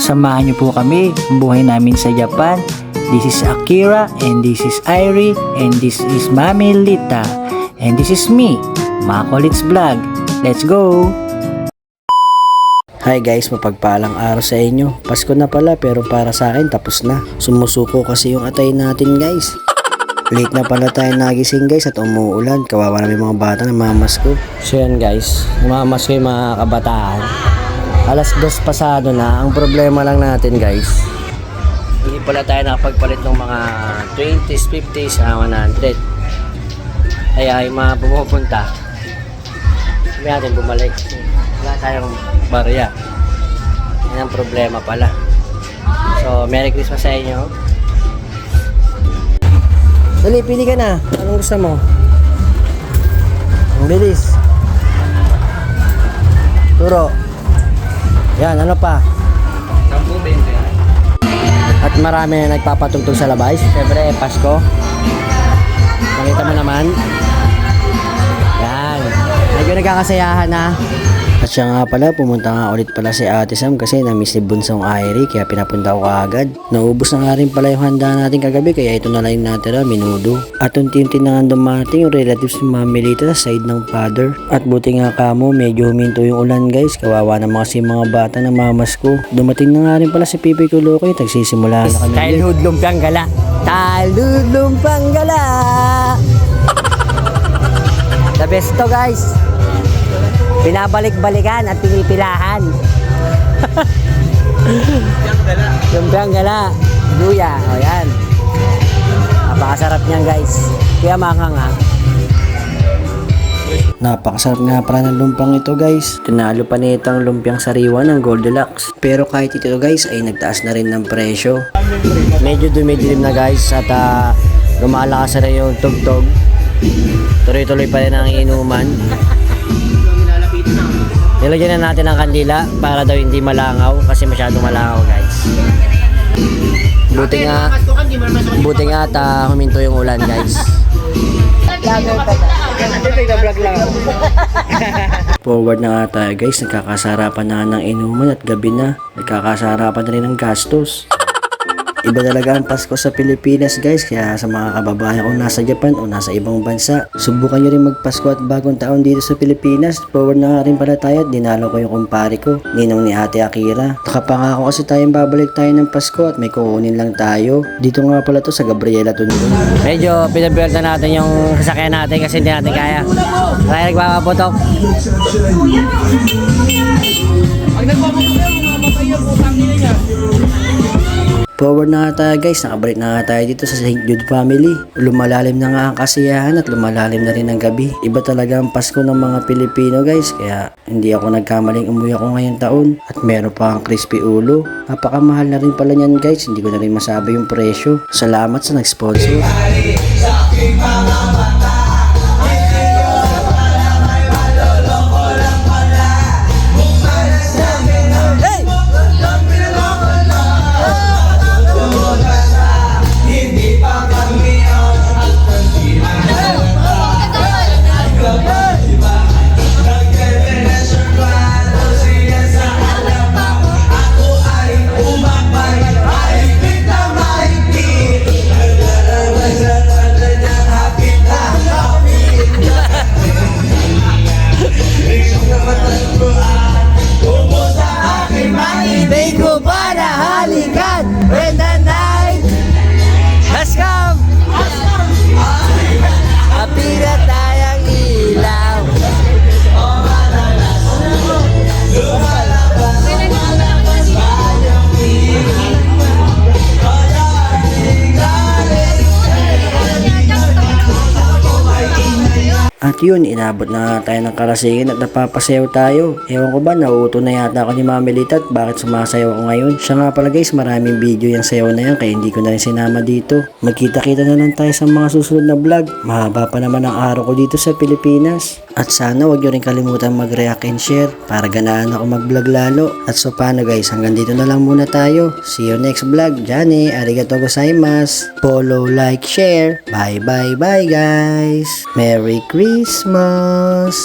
Samahan niyo po kami ang buhay namin sa Japan. This is Akira and this is Irie and this is Mami Lita and this is me, Makolits Vlog. Let's go! Hi guys, mapagpalang araw sa inyo. Pasko na pala pero para sa akin tapos na. Sumusuko kasi yung atay natin guys. Late na pala tayo nagising guys at umuulan. Kawawa na yung mga bata na mamasko. So yan guys, mamasko yung mga kabataan. Alas 2 pasado na. Ang problema lang natin guys, hindi pala tayo nakapagpalit ng mga 20s, 50s, 100. Kaya yung mga pumupunta, sabi natin bumalik. Wala tayong barya. Yan ang problema pala. So, Merry Christmas sa inyo. Dali, pili ka na. Anong gusto mo? Ang bilis. Turo. Yan, ano pa? 10-20. At marami na nagpapatugtog sa labas. Siyempre, Pasko. Nakita mo naman. Yan. Medyo nagkakasayahan na. At siya nga pala, pumunta nga ulit pala si Ate Sam kasi na-miss ni Bunsong Irie kaya pinapunta ko kaagad. Naubos na nga rin pala yung handa natin kagabi kaya ito na lang yung natira, minudo. At unti-unti na nga dumating yung relatives ni Mami Lita sa side ng father. At buti nga kamo, medyo huminto yung ulan guys. Kawawa naman kasi mga bata na mamas ko. Dumating na nga rin pala si Pipi Kulokoy, tagsisimula na kami. Childhood lumpiang gala. Childhood lumpiang gala. The best to guys. Pinabalik-balikan at pinipilahan. Lumpiang gala. Luya. O yan. Napakasarap niyan guys. Kaya makanga. Napakasarap nga pala ng lumpang ito guys. Tinalo pa nito ang lumpiang sariwa ng Goldilocks. Pero kahit ito guys ay nagtaas na rin ng presyo. Medyo dumidilim na guys at lumalakas na rin yung tugtog. Tuloy-tuloy pa rin ang inuman. Nilagyan na natin ang kandila para daw hindi malangaw kasi masyadong malangaw guys. Buti nga at huminto yung ulan guys. Forward na nga tayo guys, nagkakasarapan na ng inuman at gabi na. Nagkakasarapan na rin ng gastos. Iba talaga ang Pasko sa Pilipinas guys, kaya sa mga kababayan kung nasa Japan o nasa ibang bansa, subukan nyo rin magpasko at bagong taon dito sa Pilipinas. Forward na nga rin pala tayo at dinalo ko yung kumpare ko, ninong ni Ate Akira. Nakapangako kasi tayong babalik tayo ng Pasko at may kukunin lang tayo. Dito nga pala to sa Gabriela Tondo. Medyo pinabuelta natin yung sasakyan natin kasi hindi natin kaya. Kaya nagpapaputok. Pag nagpapaputok yung mamatay yung putang niya. Forward na nga tayo guys, nakabalik na nga tayo dito sa St. Jude family. Lumalalim na nga ang kasiyahan at lumalalim na rin ang gabi. Iba talaga ang Pasko ng mga Pilipino guys, kaya hindi ako nagkamaling umuwi ako ngayong taon. At meron pa ang crispy ulo. Napakamahal na rin pala niyan guys, hindi ko na rin masabi yung presyo. Salamat sa nag-sponsor. When the night has come, happy na tayong ilaw. At yun, inabot na tayo ng Karasigin at napapasayaw tayo. Ewan ko ba, nauuto na yata ako ni Mami Lita at bakit sumasayaw ako ngayon. Siya nga pala guys, maraming video yung sayaw na yan kaya hindi ko na rin sinama dito. Magkita-kita na lang tayo sa mga susunod na vlog. Mahaba pa naman ang araw ko dito sa Pilipinas. At sana wag nyo rin kalimutan mag-react and share para ganahan ako mag-vlog lalo. At so paano guys, hanggang dito na lang muna tayo. See you next vlog. Jane, arigatou gozaimasu. Follow, like, share. Bye bye bye guys. Merry Christmas.